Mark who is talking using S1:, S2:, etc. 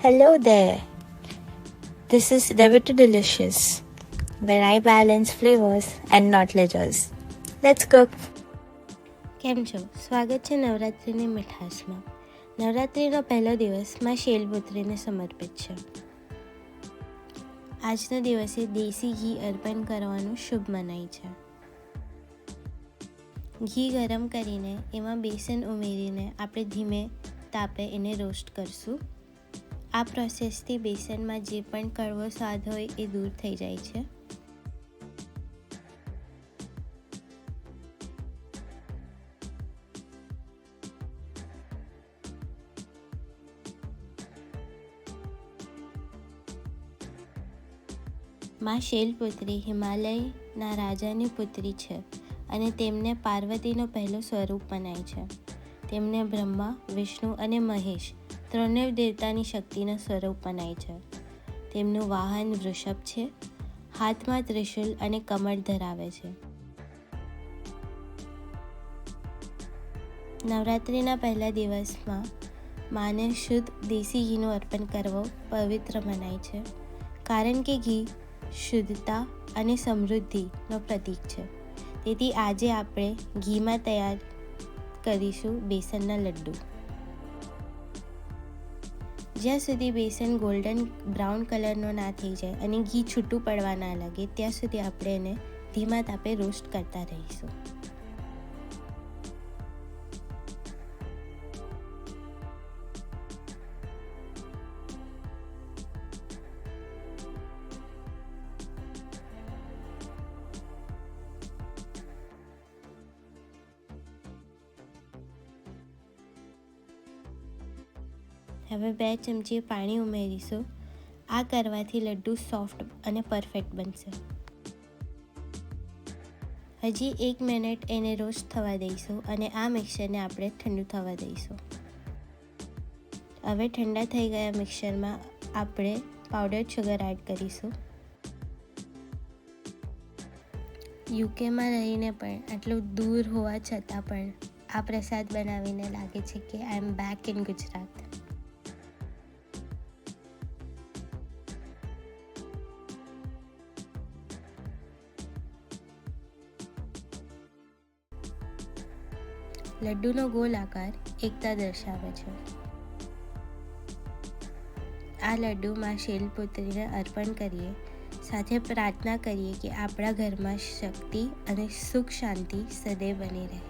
S1: Hello there. This is Never Too Delicious, where I balance flavors and not ledgers. Let's cook.
S2: કેમ છો? સ્વાગત છે નવરાત્રિની મીઠાશમાં. નવરાત્રિનો પહેલો દિવસ માં શૈલપુત્રીને સમર્પિત છે. આજના દિવસે દેશી ઘી અર્પણ કરવાનું શુભ મનાય છે. ઘી ગરમ કરીને એમાં બેસન ઉમેરીને આપણે ધીમે તાપે એને રોસ્ટ કરશું. આ પ્રોસેસથી બેસનમાં જે પણ કડવો સ્વાદ હોય એ દૂર થઈ જાય છે. માં શૈલપુત્રી હિમાલયના રાજાની પુત્રી છે અને તેમને પાર્વતીનો પહેલો સ્વરૂપ મનાય છે. તેમને બ્રહ્મા, વિષ્ણુ અને મહેશ ત્રણેય દેવતાની શક્તિનો સ્વરૂપ મનાય છે. તેમનું વાહન વૃષભ છે, હાથમાં ત્રિશૂલ અને કમળ ધરાવે છે. નવરાત્રિના પહેલા દિવસમાં માને શુદ્ધ દેશી ઘીનું અર્પણ કરવો પવિત્ર મનાય છે, કારણ કે ઘી શુદ્ધતા અને સમૃદ્ધિનો પ્રતીક છે. તેથી આજે આપણે ઘીમાં તૈયાર કરીશું બેસનના લડ્ડુ. જ્યાં સુધી બેસન ગોલ્ડન બ્રાઉન કલરનો ના થઈ જાય અને ઘી છૂટું પડવા ના લાગે ત્યાં સુધી આપણે એને ધીમા તાપે રોસ્ટ કરતા રહીશું. હવે 2 ચમચી પાણી ઉમેરીશું. આ કરવાથી લડ્ડુ સોફ્ટ અને પરફેક્ટ બનશે. હજી 1 મિનિટ એને રોસ્ટ થવા દઈશું અને આ મિક્સરને આપણે ઠંડુ થવા દઈશું. હવે ઠંડા થઈ ગયા મિક્સરમાં આપણે પાવડર્ડ શુગર એડ કરીશું. યુકેમાં રહીને પણ આટલું દૂર હોવા છતાં પણ આ પ્રસાદ બનાવીને લાગે છે કે આઈ એમ બેક ઇન ગુજરાત. લડ્ડુનો ગોલ આકાર એકતા દર્શાવે છે. આ લડ્ડુમાં શૈલપુત્રીને અર્પણ કરીએ, સાથે પ્રાર્થના કરીએ કે આપણા ઘરમાં શક્તિ અને સુખ શાંતિ સદૈવ બની રહે.